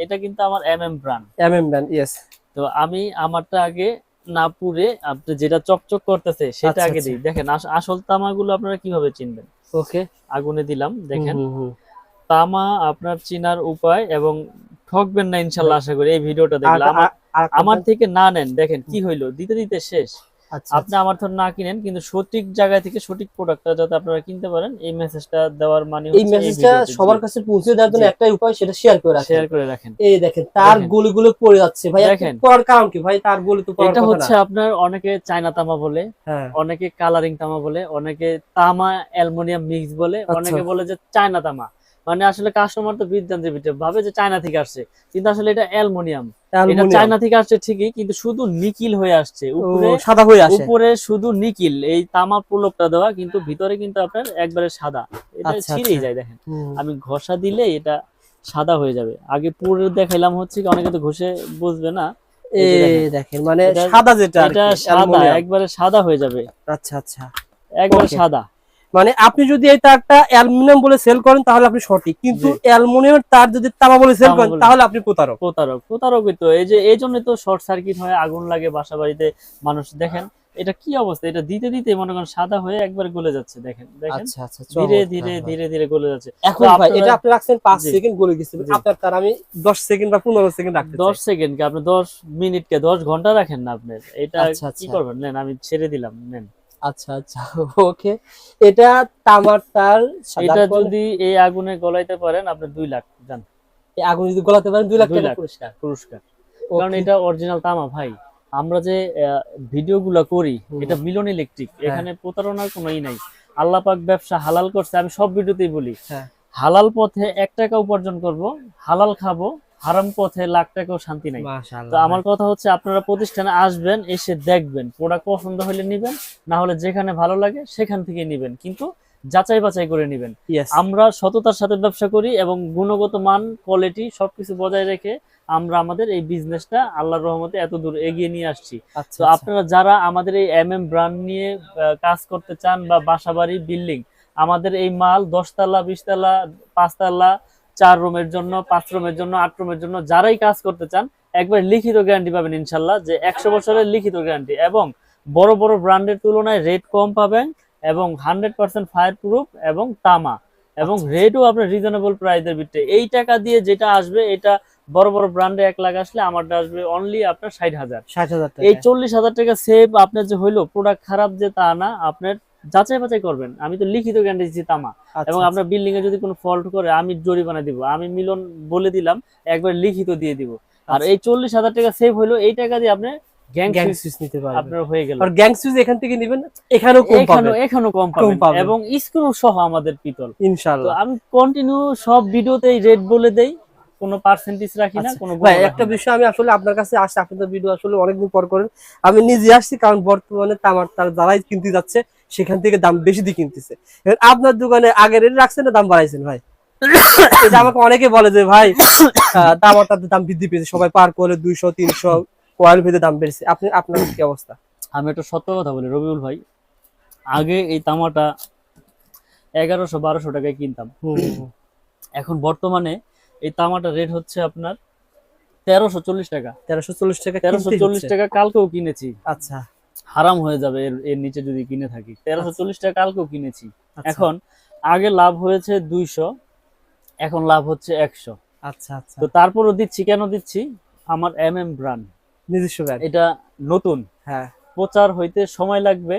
এটা কিন্তু আমার ব্র্যান্ড। ইয়েস। তো আমি আমারটা আগে না পুড়ে আপনি যেটা চকচক করতেছে সেটা আচ্ছা আগে আচ্ছা। দিই। দেখেন আসল তামাগুলো আপনারা কিভাবে চিনবেন? ওকে। আগুনে দিলাম, দেখেন হুম। তামা আপনার চিনার উপায়, এবং ঠকবেন না ভাই ইনশাল্লাহ আশা করি এই ভিডিওটা আর দেখলে। আমার আরেকটা আমার দেন। থেকে না নেন, দেখেন কি হইলো, দিতে দিতে শেষ। আচ্ছা আপনি আচ্ছা। আমার থেকে না কিনেন, কিন্তু সঠিক জায়গা থেকে সঠিক প্রোডাক্টটা যাতে আপনারা কিনতে পারেন, এই মেসেজটা দেওয়ার মানে এই হচ্ছে এই মেসেজটা ভিডিওতে। জি সবার কাছে পৌঁছে দেওয়ার জন্য জি, একটাই উপায়, সেটা শেয়ার করে রাখেন। শেয়ার করে রাখেন। এই দেখেন তার দেখেন গলিগুলো পড়ে যাচ্ছে ভাই, এত দেখেন পড়ার কারণ কি ভাই? তার গলি তো পড়ার এটা কথা না। হচ্ছে আপনার অনেকে চায়না তামা বলে, হ্যাঁ। অনেকে কালারিং তামা বলে, অনেকে তামা অ্যালুমিনিয়াম মিক্স বলে, আচ্ছা। অনেকে বলে যে চায়না তামা। মানে আসলে কাস্টমার তো বিভ্রান্তি ভিতরে ভাবে যে চায়না থেকে আসছে, কিন্তু আসলে এটা অ্যালুমিনিয়াম। এটা অ্যালুমিনিয়াম। চায়না থেকে আসছে ঠিকই, কিন্তু শুধু নিকিল হয়ে আসছে ও উপরে। সাদা হয়ে আসে। উপরে শুধু নিকিল, এই তামা প্রলেপটা দেওয়া, কিন্তু ভিতরে কিন্তু আপনার একবারে সাদা। এটা আচ্ছা আচ্ছা। ছিঁড়েই যায়, দেখেন হুম। আমি ঘষা দিলে এটা সাদা হয়ে যাবে। আগে পুরো দেখাইলাম হচ্ছে কি, অনেকে তো ঘষে বুঝবে না। এই যে দেখেন, এই দেখেন মানে এটা সাদা যেটা আর এটা কি সাদা, অ্যালুমিনিয়াম। একবারে সাদা হয়ে যাবে, আচ্ছা আচ্ছা। একবারে ওকে। সাদা। মানে আপনি যদি এই তারটা অ্যালুমিনিয়াম বলে সেল করেন তাহলে আপনি সঠিক, কিন্তু জি, অ্যালুমিনিয়ামের তার যদি তামা বলে সেল তামা করেন বলে তাহলে আপনি প্রতারক। প্রতারক। প্রতারকই তো, এই যে এই জন্যই তো শর্ট সার্কিট হয়, আগুন লাগে বাসা বাড়িতে। মানুষ দেখেন এটা কি অবস্থা, এটা দিতে দিতে মনে করেন সাদা হয়ে একবার গলে যাচ্ছে। দেখেন দেখেন, আচ্ছা আচ্ছা, ধীরে চমৎকার ধীরে ভাই। ধীরে ধীরে গলে যাচ্ছে। তো এখন ভাই আপনারা, এটা আপনি রাখছেন 5 জি সেকেন্ড গলে গেছে, জি, আপনার তার আমি 10 সেকেন্ড বা 15 সেকেন্ড রাখতে 10 চাই। সেকেন্ড কে আপনি 10 মিনিট কে 10 ঘন্টা রাখেন না আপনার, এটা আচ্ছা কি আচ্ছা। করবেন? নেন আমি ছেড়ে দিলাম, নেন। আচ্ছা আচ্ছা। ওকে। এটা তামার তার এটা সাদার পরে যদি এই আগুনে গলাইতে পারেন আপনি 2 লাখ যান। এই আগুন যদি গলাতে পারেন 2 লাখ 2 টাকা লাখ পুরস্কার। পুরস্কার। কারণ ওকে। এটা অরিজিনাল তামা ভাই। আমরা যে ভিডিওগুলো করি, হুম। এটা মিলন ইলেকট্রিক, হ্যাঁ এখানে প্রতারণার কোনো ই নাই। আল্লাহ পাক ব্যবসা হালাল করছে, আমি সব ভিডিওতেই বলি হ্যাঁ। হালাল পথে 1 টাকা উপার্জন করব, হালাল খাবো, হারাম পথে লাখ টাকাও শান্তি নাই। তো মাশাআল্লাহ ভাই। আমার কথা হচ্ছে আপনারা প্রতিষ্ঠানে আসবেন, এসে দেখবেন, প্রোডাক্ট পছন্দ হলে নিবেন, না হলে যেখানে ভালো লাগে সেখান থেকে নিবেন, কিন্তু যাচাই বাছাই করে নিবেন। ইয়েস। আমরা সততার সাথে ব্যবসা করি, এবং গুণগত মান, কোয়ালিটি সবকিছু বজায় রেখে আমরা আমাদের এই বিজনেসটা আল্লাহর রহমতে এত দূর এগিয়ে নিয়ে আসছি। আচ্ছা তো আচ্ছা। আপনারা যারা আমাদের এই ব্র্যান্ড নিয়ে কাজ করতে চান, বা বাসাবাড়ি বিল্ডিং, আমাদের এই মাল 10 তলা 20 তলা 5 তলা 4 রুমের জন্য, 5 রুমের জন্য, 8 রুমের জন্য যারাই কাজ করতে চান, একবার লিখিত গ্যারান্টি পাবেন ইনশাল্লাহ, যে 100 বছরের লিখিত গ্যারান্টি, এবং বড় বড় ব্র্যান্ডের তুলনায় রেট কম পাবেন, এবং 100% ফায়ার প্রুফ এবং তামা, এবং আচ্ছা রেটও আপনার রিজনেবল প্রাইসের ভিতরে। এই টাকা দিয়ে যেটা আসবে, এটা বড় বড় ব্র্যান্ডে 1 লাখ আসলে আমারটা আসবে অনলি আপনার 60,000। 60,000 এই টাকা। 40,000 টাকা সেভ আপনার যে হইলো, প্রোডাক্ট খারাপ যে তা না, আপনার যাচাই বাছাই করবেন। আমি তো লিখিত গ্যারান্টি দিচ্ছি তামা, এবং আচ্ছা আচ্ছা। আপনার বিল্ডিং এ যদি কোনো ফল্ট করে আমি জরিমানা দিব, আমি মিলন বলে দিলাম, একবার লিখিত দিয়ে দিব। আর আচ্ছা। এই 40,000 টাকা সেভ হইলো, এই টাকা দিয়ে আপনি গ্যাং গ্যাং সুইচ সুইচ নিতে পারবেন। আপনার হয়ে গেল। আর গ্যাং সুইচ এখান থেকে নিবেন, এখানেও কম এখানেও পাবেন। এখানেও কম কম পাবেন, পাবেন এবং স্ক্রু সহ আমাদের পিতল। তো ইনশাআল্লাহ। আমি কন্টিনিউ সব ভিডিওতেই রেট বলে দেই, কোনো পার্সেন্টেজ রাখি না, আচ্ছা কোনো ভাই, গুণ রাখি একটা না। বিষয় আমি আসলে আপনার কাছে আসছি, আপনি তো ভিডিও আসলে অনেকদিন পর করেন। আমি নিজে আসছি কারণ বর্তমানে তামার তার যারাই কিনতে যাচ্ছে সেখান থেকে দাম বেশি দিয়ে কিনতেছে। এবার আপনার দোকানে আগে রেট রাখছেন না দাম বাড়াইছেন ভাই? এই যে আমাকে অনেকে বলে যে ভাই তামার তার দাম বৃদ্ধি পেয়েছে, সবাই পার করে 200 300 কয়েল ভেদে দাম বেড়েছে, আপনি আপনার কি অবস্থা? আমি একটা সত্য কথা বলি রবিউল ভাই, আগে এই তামাটা 1100-1200 টাকায় কিনতাম। হুম হুম হুম। এখন বর্তমানে এই তামাটার রেট হচ্ছে আপনার 1340 টাকা। 1340 টাকা কিনতে 1340 হচ্ছে। টাকা কালকেও কিনেছি, আচ্ছা হারাম হয়ে যাবে এর এর নিচে যদি কিনে থাকি। আচ্ছা 1340 টাকা কালকেও কিনেছি। আচ্ছা এখন আগে লাভ হয়েছে 200, এখন লাভ হচ্ছে 100। আচ্ছা আচ্ছা। তো তারপরও দিচ্ছি, কেন দিচ্ছি? আমার ব্র্যান্ড, নিজস্ব ব্যাগ। এটা নতুন, হ্যাঁ। প্রচার হইতে সময় লাগবে,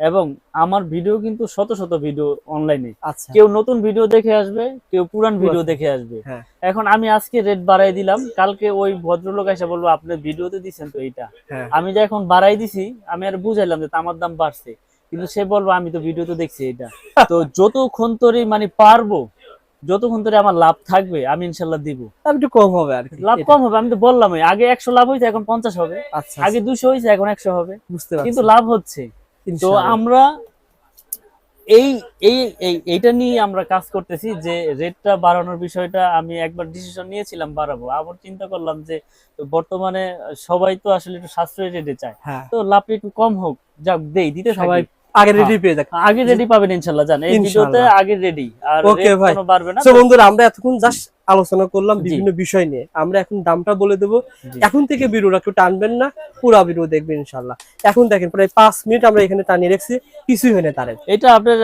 এবং আমার ভিডিও কিন্তু শত শত ভিডিও অনলাইনে, আচ্ছা। কেউ নতুন ভিডিও দেখে আসবে, কেউ পুরান ভিডিও পুরাতন। দেখে আসবে। হ্যাঁ এখন আমি আজকে রেট বাড়াই দিলাম, কালকে ওই ভদ্রলোক এসে বলবো আপনি ভিডিওতে দিচ্ছেন তো এইটা, হ্যাঁ। আমি যে এখন বাড়াই দিছি, আমি আর বুঝাইলাম যে তামার দাম বাড়ছে, কিন্তু সে বলবো আমি তো ভিডিওতে দেখছি এটা। তো যতক্ষণ তোরে মানে পারবো, যতক্ষণ ধরে আমার লাভ থাকবে, আমি ইনশাল্লাহ দিব। দাম একটু কম হবে আর কি লাভ এটা। কম হবে, আমি তো বললামই, আগে 100 লাভ হয়েছে, এখন 50 হবে। আচ্ছা আগে আচ্ছা, 200 হয়েছে, এখন 100 হবে, বুঝতে কিন্তু পারছি। লাভ হচ্ছে। তো ইনশাআল্লাহ। আমরা এই এই এইটা নিয়ে আমরা কাজ করতেছি, যে রেটটা বাড়ানোর বিষয়টা আমি একবার ডিসিশন নিয়েছিলাম বাড়াবো, আবার চিন্তা করলাম যে বর্তমানে সবাই তো আসলে একটু সাশ্রয়ী রেটে চায়, হ্যাঁ। তো লাভটা একটু কম হোক, যাক দেই, দিতে সবাই থাকি। আগে হ্যাঁ, রেডি পেয়ে যাক। আগে রেডি পাবেন ইনশাল্লাহ, জান এই ভিডিওতে ইনশাআল্লাহ। আগে রেডি, আর ওকে রেট ভাই। কোনো বাড়বে না। সো তো বন্ধুরা, আমরা এতক্ষণ জাস্ট আলোচনা করলাম জি। বিভিন্ন বিষয় নিয়ে। আমরা এখন দামটা বলে দেবো। জি। এখন থেকে ভিডিওটা একটু টানবেন না, পুরো ভিডিও দেখবেন ইনশাল্লাহ। এখন দেখেন প্রায় 5 মিনিট আমরা এখানে টানিয়ে রাখছি, কিছুই হয় না তারের। এটা আপনার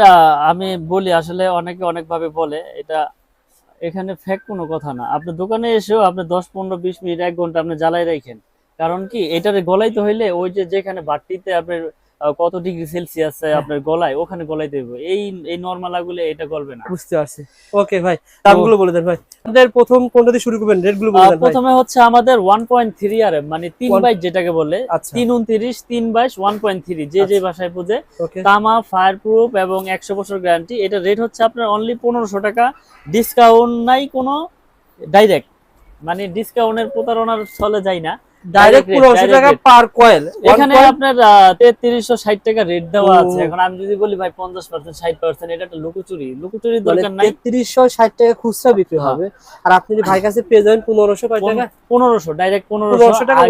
আমি বলি আসলে অনেকে অনেক ভাবে বলে, এটা এখানে ফেক কোনো কথা না। আপনার দোকানে এসেও আপনি 10 15 20 মিনিট 1 ঘন্টা আপনি জ্বালাই রাখেন, কারণ কি এটারে গলাইতে হইলে ওই যে যেখানে বাটিতে আপনার কত ডিগ্রি সেলসিয়াস আপনার গলায়, ওখানে গলাইতে হবে। এই নরমাল আগুলে এটা গলবে না। বুঝতে পারছি। ওকে ভাই, দামগুলো বলে দেন ভাই। আমাদের প্রথম কোনটা দিয়ে শুরু করবেন, রেটগুলো বলে দেন ভাই। প্রথমে হচ্ছে আমাদের 1.3 আরএম, মানে 3 বাইট যেটাকে বলে, আচ্ছা 329 322 1.3, যে যে ভাষায় বুঝে। ওকে। তামা, ফায়ারপ্রুফ এবং 100 বছর গ্যারান্টি। এটা রেট হচ্ছে আপনার অনলি 1500 টাকা, ডিসকাউন্ট নাই কোনো, ডাইরেক্ট, মানে ডিসকাউন্টের প্রতারণার ছলে যায় না, ডাইরেক্ট 1500 টাকা পার কয়েল। এখানে আপনার 3360 টাকা রেট দেওয়া আছে। এখন আমি যদি বলি ভাই 50% 60%, এটা একটা লুকোচুরি, লুকোচুরি দরকার নাই। 3360 টাকা খুচরা বিক্রি হ্যাঁ। হবে, আর আপনি যদি ভাই কাছে পেয়ে যাবেন 1500 কয় টাকা? 1500, ডাইরেক্ট 1500 টাকা।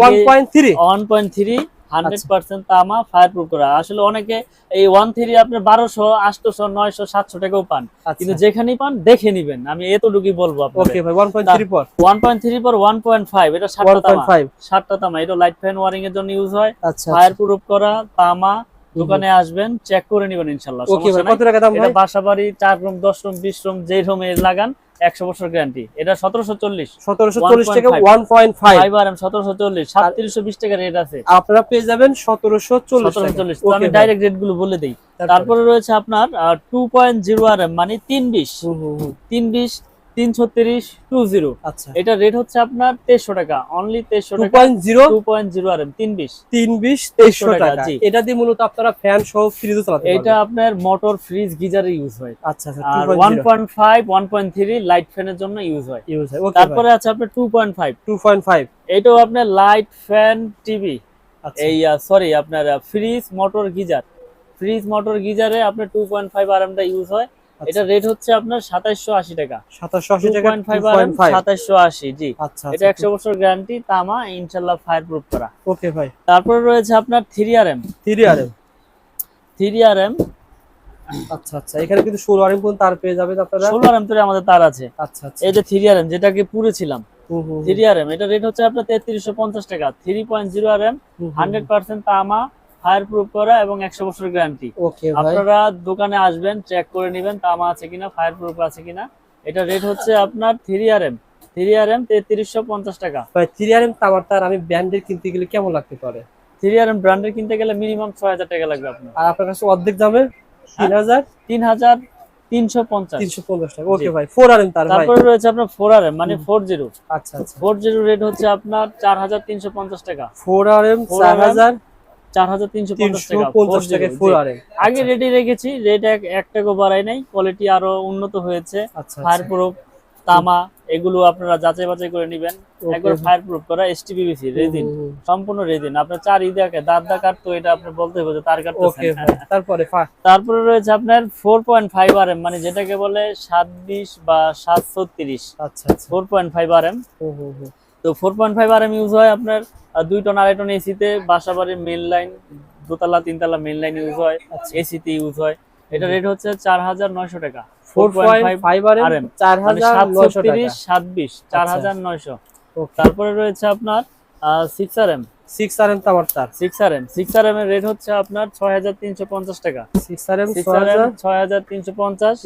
1.3 100% তামা, ফায়ারপ্রুফ করা। আসলে অনেকে এই 1.3 আপনার 1200 800 900 700 টাকাও পান, কিন্তু যেখানেই পান দেখে নিবেন, আমি এতটুকুই বলবো আপনাদের। ওকে ভাই, 1.3 পর 1.3 পর 1.5, এটা 7টা তামা, 1.5। 7টা তামা। এটা লাইট ফ্যান ওয়ারিং এর জন্য ইউজ হয়। আচ্ছা ফায়ারপ্রুফ করা তামা, দোকানে আসবেন, চেক করে নেবেন ইনশাআল্লাহ, ওকে ভাই, সমস্যা নাই। কত টাকা দাম এটা ভাই? বাসাবাড়ি 4 রুম 10 রুম 20 রুম যে রুমে লাগান 100 বছর গ্যারান্টি। এটা 1740 1740 টাকা 1.5 5RM 1740, 3720 টাকা রেট আছে। আপনারা পেয়ে যাবেন 1740 টাকা। 1740। তো আমি ডাইরেক্ট রেট গুলো বলে দেই। তারপরে রয়েছে আপনার 2.0 RM, মানে 320 320 336 20। আচ্ছা, এটা রেট হচ্ছে আপনার 2300 টাকা, অনলি 2300 টাকা। 2.0 RM 320 2300 টাকা। জি। এটা দিয়ে মূলত আপনারা ফ্যান সহ ফ্রিজও চালাতে পারবেন। এটা আপনার মোটর, ফ্রিজ, গিজারে ইউজ হয়। আচ্ছা আচ্ছা, আর 2.0 1.5 1.3 লাইট ফ্যানের জন্য ইউজ হয়। ইউজ হয়। ওকে, তারপরে আছে আপনার 2.5, 2.5। এটাও আপনার লাইট ফ্যান টিভি, আচ্ছা এই সরি আপনার fridge motor geyser, fridge motor গিজারে আপনার 2.5 RM টা ইউজ হয়। এটা রেট হচ্ছে আপনার 2780 টাকা, 2780 টাকা 2.5 RM 2780। জি। আচ্ছা এটা 100 বছর গ্যারান্টি, তামা, ইনশাআল্লাহ ফায়ারপ্রুফ করা। ওকে ভাই। তারপরে রয়েছে আপনার 3RM 3RM। 3RM আচ্ছা আচ্ছা, এখানে কিন্তু 16RM পর্যন্ত তার পেয়ে যাবেন আপনারা। 16RM তো আমাদের তার আছে। আচ্ছা আচ্ছা। এই যে 3RM যেটাকে পুরেছিলাম, হুম হুম 3RM, এটা রেট হচ্ছে আপনার 3350 টাকা, 3.0 RM, 100% তামা, ফায়ারপ্রুফ করা এবং 100 বছর গ্যারান্টি। ওকে ভাই। আপনারা দোকানে আসবেন, চেক করে নেবেন তামা আছে কিনা, ফায়ারপ্রুফ আছে কিনা। এটা রেট হচ্ছে আপনার 3RM 3350 টাকা। ভাই 3RM তামার তার আমি ব্র্যান্ডের কিনতে গেলে কেমন লাগতে পারে? 3RM ব্র্যান্ডের কিনতে গেলে মিনিমাম 6000 টাকা লাগবে আপনার। আর আপনার কাছে অর্ধেক দামে 3350 350 টাকা। ওকে ভাই, 4RM তার ভাই। তারপরে রয়েছে আপনার 4RM, মানে 40। আচ্ছা আচ্ছা, 40 রেট হচ্ছে আপনার 4350 টাকা। 4RM 4350 টাকা 4350 টাকা 4RM। আগে রেডি রেখেছি, রেট 1 টাকা বাড়াই নাই, কোয়ালিটি আরো উন্নত হয়েছে। আচ্ছা ফায়ারপ্রুফ, তামা, এগুলো আপনারা যাচাই বাছাই করে নেবেন। একবার ফায়ারপ্রুফ করা, এসটিপিভিসি রেজিন, সম্পূর্ণ রেজিন। আপনার 4 ইদাকে দাঁত কাটতো, এটা আপনি বলতে হবে যে তার কাটতেছেন। ওকে ভাই। তারপরে রয়েছে আপনার 4.5 RM, মানে যেটাকে বলে 720 বা 736। আচ্ছা আচ্ছা, 4.5 RM। তো 4.5 RM ইউজ হয় আপনার 2 টন 2.5 টন এসিতে, বাসাবাড়ির মেইন লাইন, দোতলা তিনতলা মেইন লাইন ইউজ হয়, এসিতে ইউজ হয়। এটা রেট হচ্ছে 4900 টাকা। 4.5 RM 4900 টাকা। 720 4900। তারপরে রয়েছে আপনার 6RM 6RM তামার তার। 6RM এর রেট হচ্ছে আপনার 6350 টাকা। 6RM 6350।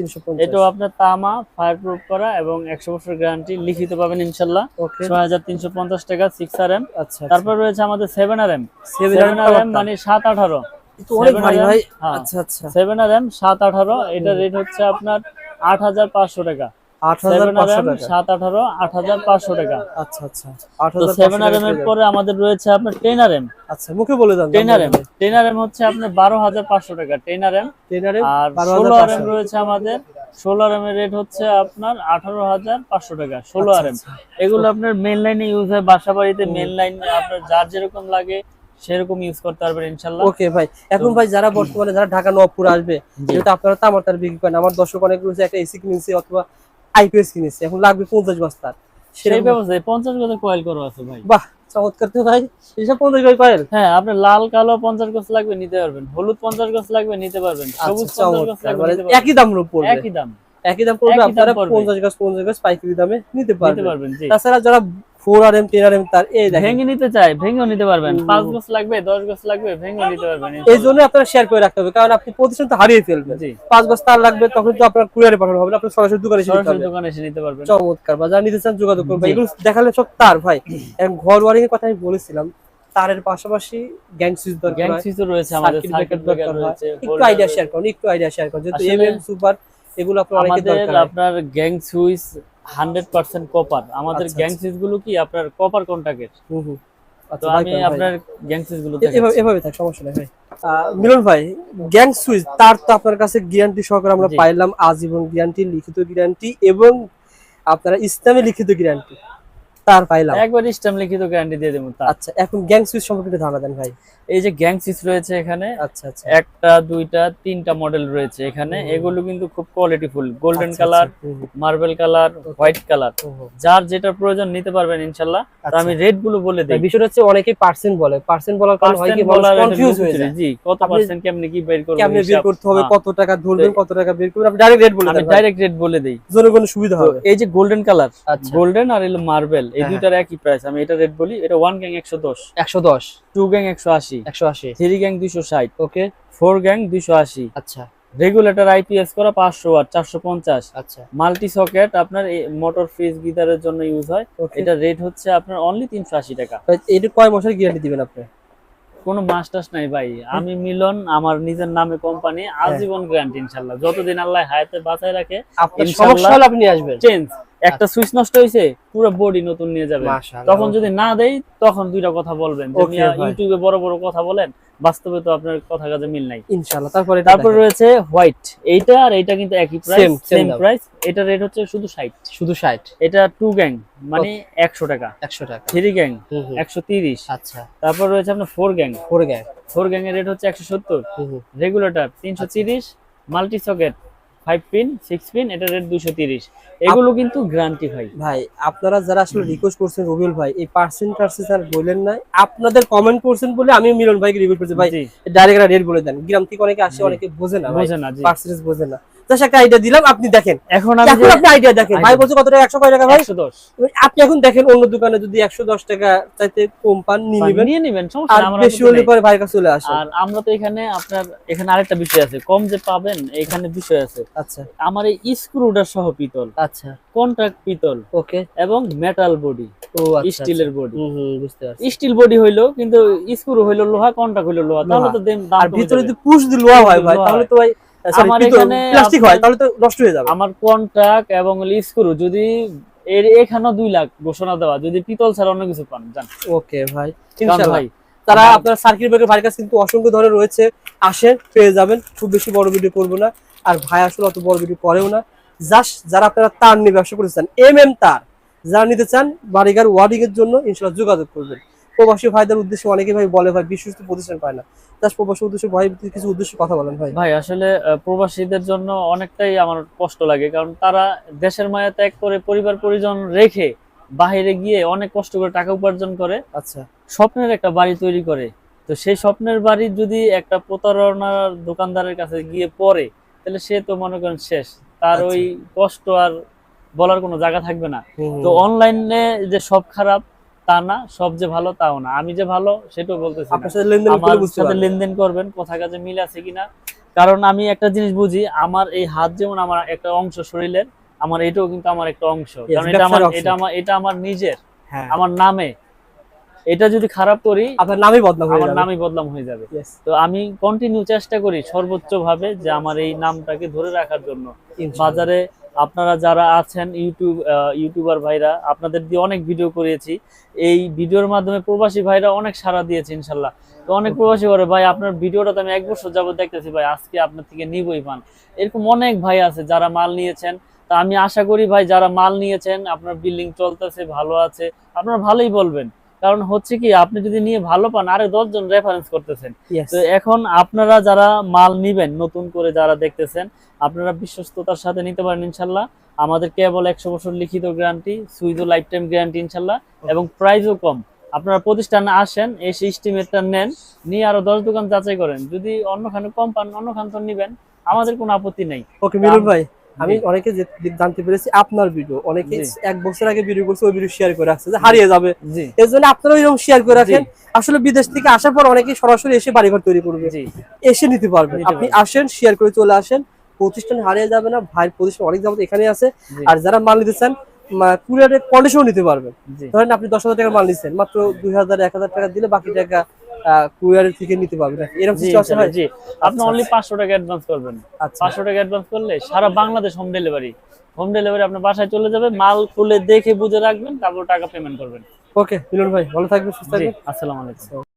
এটাও আপনার তামা, ফায়ারপ্রুফ করা এবং 100 বছর গ্যারান্টি, লিখিত পাবেন ইনশাআল্লাহ। 6350 টাকা 6RM। আচ্ছা, তারপর রয়েছে আমাদের 7RM 7RM মানে 718। কিন্তু অনেক ভারী ভাই। আচ্ছা আচ্ছা, 7RM 718, এটা রেট হচ্ছে আপনার 8500 টাকা। 8500 টাকা। 718 8500 টাকা। আচ্ছা আচ্ছা, তো 8500 7RM এর পরে আমাদের রয়েছে আপনার 10RM। আচ্ছা, মুখে বলে দেন। 10RM হচ্ছে আপনার 12500 টাকা 10RM। আর 16RM রয়েছে আমাদের, 16RM এর রেট হচ্ছে আপনার 18500 টাকা 16RM। এগুলো আপনার মেইন লাইনে ইউজ হয়, বাসা বাড়িতে মেইন লাইন আপনার যার যেরকম লাগে সেরকম ইউজ করতে পারবেন ইনশাআল্লাহ। ওকে ভাই, এখন ভাই যারা বর্তমানে যারা ঢাকা নবাবপুর আসবে, যেহেতু আপনারা তামার তার বিক্রি করেন, আমার দর্শক অনেক রয়েছে একটা এসি কিনেছে অথবা আইপিএস কিনেছে, এখন লাগবে 50 বস্তার, সেই ব্যবস্থায় 50 গজ কয়েল করা আছে ভাই। বাহ, চমৎকার তো ভাই। এসব 50 গজ কয়েল? হ্যাঁ, আপনার লাল কালো 50 গজ লাগবে নিতে পারবেন, হলুদ 50 গজ লাগবে নিতে পারবেন, সবুজ 50 গজ লাগবে নিতে পারবেন। একই দাম পড়বে? একই দাম। একই দাম পড়বে, একই দাম আপনারা পড়বে। 50 গজ পাইকারি দামে নিতে নিতে পারবেন। পারবেন জি। তাছাড়া যারা 4RM 10RM তার এই দেখেন, ভেঙে নিতে চাই, ভেঙেও নিতে পারবেন। 5 গজ লাগবে, 10 গজ লাগবে, ভেঙেও নিতে পারবেন এই ইনশাআল্লাহ। জন্য আপনারা শেয়ার করে রাখতে হবে, কারণ আপনি প্রতিষ্ঠান তো হারিয়ে ফেলবেন। জি, 5 গজ তার লাগবে, তখন তো আপনার কুরিয়ারে পাঠানো হবে না, আপনার সরাসরি দোকানে এসে নিতে সরাসরি হবে। দোকানে এসে নিতে পারবেন। চমৎকার, বা যারা নিতে চান যোগাযোগ করবেন। জি। এগুলো দেখালে সব তার ভাই, এখন ঘর ওয়ারিং এর কথা আমি বলেছিলাম, তারের পাশাপাশি গ্যাং সুইচ দরকার গ্যাং হয়, সুইচও রয়েছে আমাদের, সার্কিট সার্কিট ব্রেকার ব্রেকার দরকার হয়। রয়েছে, একটু হোল্ডার আইডিয়া রয়েছে। শেয়ার করুন, একটু আইডিয়া শেয়ার করুন, যেহেতু আসলে সুপার এগুলো আপনার অনেকের আমাদের দরকার হয়। আপনার গ্যাং সুইচ 100% কপার। আমাদের আচ্ছা, গ্যাং আচ্ছা। সুইচ গুলো কি আপনার কপার কন্টাক্টের। হুম হুম। তো আচ্ছা ভাই, আমি ভাই আপনার গ্যাং সুইচ গুলো এভাবে দেখাচ্ছি। এভাবে থাক, সমস্যা নেই ভাই। মিলন ভাই, গ্যাং সুইচ তার তো আপনার কাছে গ্যারান্টি সহকারে আমরা জি। পাইলাম, আজীবন গ্যারান্টি, লিখিত গ্যারান্টি এবং আপনারা ইসলামে লিখিত গ্যারান্টি তার পাইলাম। একবার স্ট্যাম্প লিখিত গ্যারান্টি দিয়ে দেবো তার। আচ্ছা, এখন গ্যাং সুইচ সম্পর্কে একটু ধারণা দেন ভাই। এই যে গ্যাং সুইচ রয়েছে এখানে, আচ্ছা আচ্ছা। একটা দুইটা তিনটা মডেল রয়েছে এখানে। এগুলো কিন্তু খুব কোয়ালিটিফুল, গোল্ডেন আচ্ছা, কালার, আচ্ছা, হুম, হুম, মার্বেল কালার, হোয়াইট কালার, হুম, হুম। যার যেটা প্রয়োজন নিতে পারবেন ইনশাল্লাহ। তো আচ্ছা। আমি রেট গুলো বলে ভাই, দিই। বিষয়টা হচ্ছে অনেকেই পার্সেন্ট বলে, পার্সেন্ট বলার কারণে হয় কি পার্সেন্ট মানুষ বলার কনফিউজ হয়ে যায়। জি, কত আপনি পার্সেন্ট কেমনে কি বের করব কেমনে বের হিসাব। করতে হবে, হ্যাঁ, কত টাকা ধরবেন, কত টাকা বের করবেন, আপনি ডাইরেক্ট রেট বলে আমি দেন ভাই, ডাইরেক্ট রেট বলে দেই। জনগণের সুবিধা তো হবে। এই যে গোল্ডেন কালার, আচ্ছা। গোল্ডেন আর এলো মার্বেল, এই হ্যাঁ, দুইটার একই প্রাইস। আমি এটা রেট বলি, এটা 1 গ্যাং 110, 110, 2 গ্যাং 180, 180। 3 গ্যাং 260, ওকে, 4 গ্যাং 280, আচ্ছা রেগুলেটর আইপিএস করা 500 ওয়াট 450, আচ্ছা। মাল্টি সকেট আপনার মোটর ফ্রিজ গিটারের জন্য ইউজ হয়। ওকে, এটা রেট হচ্ছে আপনার অনলি 380 টাকা। এটা কয় বছর গ্যারান্টি দিবেন আপনি? কোনো মাস্টার্স নাই ভাই, আমি মিলন, আমার নিজের নামে কোম্পানি, আজীবন গ্যারান্টি ইনশাআল্লাহ। যতদিন আল্লাহ হায়াতে বাঁচায় রাখে আপনার ইনশাআল্লাহ সমস্যা হলে আপনি নিয়ে আসবেন। চেঞ্জ। একটা সুইচ নষ্ট হয়েছে, পুরো বডি নতুন নিয়ে যাবেন। মাশাআল্লাহ। তখন যদি না দেই, তখন দুইটা কথা বলবেন যে ওকে মিয়া ভাই। ইউটিউবে বড় বড় কথা বলেন, বাস্তবে তো আপনার কথা কাজে মিল নাই। ইনশাআল্লাহ। তারপরে তারপর রয়েছে হোয়াইট, এইটা আর এইটা কিন্তু একই প্রাইস, Same সেম দাম। প্রাইস। এটা রেট হচ্ছে শুধু 60। শুধু 60, এটা 2 গ্যাং মানে 100 টাকা, 100 টাকা। 3 গ্যাং হুম হুম। 130, আচ্ছা, তারপর রয়েছে আপনার 4 গ্যাং। পড়ে গেল। 4 গ্যাং এর রেট হচ্ছে 170, হুম হুম। Regulator 330, multi socket 5 pin 6 pin, এটা রেট 230। এগুলো কিন্তু গ্যারান্টি ভাই। ভাই, আপনারা যারা আসলে রিকোয়েস্ট করছেন রবিউল ভাই, এই পার্সেন্ট আর বলেন না, আপনাদের কমেন্ট করছেন বলে আমি মিলন ভাইকে রিকোয়েস্ট করছি ভাই, জি, ডাইরেক্ট রেট বলে দেন। গ্রাম থেকে অনেকে আসে, জি। অনেকে বোঝে না ভাই, বোঝে না জি। পার্সেন্টেজ বোঝে না। জাস্ট একটা আইডিয়া দিলাম, আপনি দেখেন। এখন আমি এখন আপনি আইডিয়া দেখেন, ভাই বলছে কত টাকা, 100 কয় টাকা ভাই, 110 আপনি এখন দেখেন অন্য দোকানে যদি 110 টাকা চাইতে কম পান নিয়ে নেবেন, নিয়ে নেবেন, সমস্যা আর নাই, আমার বেশি আপত্তি হলে নেই। পরে ভাইয়ের কাছে চলে আসে। আর আমরা তো এখানে আপনার এখানে আরেকটা বিষয় আছে, কম যে পাবেন এখানে বিষয় আছে। আচ্ছা আমার এই স্ক্রুডার সহ পিতল, আচ্ছা, কন্ট্রাক্ট পিতল ওকে। এবং মেটাল বডি, ও আচ্ছা, স্টিলের বডি। হুম হুম, বুঝতে পারছি। স্টিল বডি হইলো কিন্তু স্ক্রু হইলো লোহা, কন্ট্রাক্ট হইলো লোহা, তাহলে তো দাম আর কমে ভিতরে যাবে। যদি পুশ দিয়ে লোহা হয় ভাই, লোহা তাহলে হয়। তো ভাই আমার এখানে প্লাস্টিক হয়, আপনার- তাহলে তো নষ্ট হয়ে যাবে। আমার কন্ট্রাক্ট এবং স্ক্রু যদি এর এখানেও 2 লাখ ঘোষণা দেওয়া, যদি পিতল ছাড়া অন্য কিছু পান জান। ওকে ভাই, কারণ ইনশাআল্লাহ। ভাই তারা আপনার সার্কিট ব্রেকার ভাইয়ের কাছে কিন্তু অসংখ্য ধরনের রয়েছে, আসেন পেয়ে যাবেন। খুব বেশি বড় ভিডিও করবো না, আর ভাই আসলে অত বড় ভিডিও করেও না। জাস্ট যারা আপনারা তার নিয়ে ব্যবসা করতে চান, তার যারা নিতে চান বাড়িঘর ওয়ারিং এর জন্য, ইনশাআল্লাহ যোগাযোগ করবেন। প্রবাসী ভাইদের উদ্দেশ্যে অনেকে ভাই বলে ভাই বিশ্বস্ত প্রতিষ্ঠান পায় না, জাস্ট প্রবাসী উদ্দেশ্যে ভাই কিছু উদ্দেশ্যে কথা বলেন ভাই। ভাই আসলে প্রবাসীদের জন্য অনেকটাই আমার কষ্ট লাগে, কারণ তারা দেশের মায়া ত্যাগ করে পরিবার পরিজন রেখে বাইরে গিয়ে অনেক কষ্ট করে টাকা উপার্জন করে, আচ্ছা, স্বপ্নের একটা বাড়ি তৈরি করে। তো সেই স্বপ্নের বাড়ি যদি একটা প্রতারণার দোকানদারের কাছে গিয়ে পড়ে, তাহলে সে তো মনে করেন শেষ, তার আচ্ছা। ওই কষ্ট আর বলার কোনো জায়গা থাকবে না। হুম, হুম। তো অনলাইনে যে সব খারাপ তা না, সব যে ভালো তাও না। আমি যে ভালো সেটাও বলতেছি না। আপনার সাথে লেনদেন আমার করে বুঝতে সাথে পারবেন। লেনদেন করবেন, কথা কাজে মিল আছে কিনা। কারণ আমি একটা জিনিস বুঝি, আমার এই হাত যেমন আমার একটা অংশ শরীরের, আমার এটাও কিন্তু আমার একটা অংশ। Yes, কারণ এটা আমার ব্যবসার অংশ। এটা আমার নিজের, হ্যাঁ, আমার নামে। এটা যদি খারাপ করি, আপনার নামই বদনাম হয়ে আমার যাবে। নামই বদনাম হয়ে যাবে। Yes, তো আমি কন্টিনিউ চেষ্টা করি সর্বোচ্চ ভাবে যে আমার এই নামটাকে ধরে রাখার জন্য। ইনশাআল্লাহ। বাজারে আপনারা যারা আছেন ইউটিউবার ভাইরা, আপনাদের দিয়ে অনেক ভিডিও করিয়েছি। এই ভিডিওর মাধ্যমে প্রবাসী ভাইরা অনেক সাড়া দিয়েছে ইনশাল্লাহ। তো অনেক প্রবাসী করে ভাই আপনার ভিডিওটা তো আমি 1 বছর যাবত দেখতেছি ভাই, আজকে আপনার থেকে নিবই পান। এরকম অনেক ভাই আছে যারা মাল নিয়েছেন। তা আমি আশা করি ভাই যারা মাল নিয়েছেন, আপনার বিল্ডিং চলতেছে, ভালো আছে, আপনারা ভালোই বলবেন। কারণ হচ্ছে কি, আপনি যদি নিয়ে ভালো পান, আরে 10 জন রেফারেন্স করতেছেন। Yes, তো এখন আপনারা যারা মাল নিবেন, নতুন করে যারা দেখতেছেন, আপনারা বিশ্বস্ততার সাথে নিতে পারেন ইনশাল্লাহ। আমাদের কেবল 100 বছর লিখিত গ্যারান্টি, সুইজো লাইফ টাইম গ্যারান্টি ইনশাল্লাহ, এবং প্রাইসও কম। আপনারা প্রতিষ্ঠানে আসেন, এসে এস্টিমেটটা নেন, নিয়ে আরো 10 দোকান যাচাই করেন। যদি অন্যখানে কম পান, অন্যখান তো নিবেন, আমাদের কোনো আপত্তি নেই। ওকে মিলন ভাই, আমি অনেকে জানতে পেরেছি আপনার ভিডিও অনেকে 1 বছর আগে ভিডিও করছে, ওই ভিডিও শেয়ার করে রাখছে যে হারিয়ে যাবে, এর জন্য আপনারা এরকম শেয়ার করে রাখেন। আসলে বিদেশ থেকে আসার পর অনেকেই সরাসরি এসে বাড়িঘর তৈরি করবে, এসে নিতে পারবেন। আপনি আসেন, শেয়ার করে চলে আসেন, প্রতিষ্ঠান হারিয়ে যাবে না। ভাইয়ের প্রতিষ্ঠান অনেক যাবত এখানে আছে। আর যারা মাল নিতে চান কুরিয়ারে কন্ডিশনও নিতে পারবেন। ধরেন আপনি 10,000 টাকা মাল নিচ্ছেন, মাত্র 2,000 1,000 টাকা দিলে বাকি টাকা কুরিয়ারের থেকে নিতে পারবেন। এরকম সিস্টেম হয়। জি, আপনি অনলি 500 টাকা অ্যাডভান্স করবেন। 500 টাকা অ্যাডভান্স করলে সারা বাংলাদেশ হোম ডেলিভারি আপনার বাসায় চলে যাবে। মাল খুলে দেখে বুঝে রাখবেন, তারপর টাকা পেমেন্ট করবেন। ওকে মিলন ভাই, ভালো থাকবেন, সুস্থ থাকবেন। আসসালামু আলাইকুম।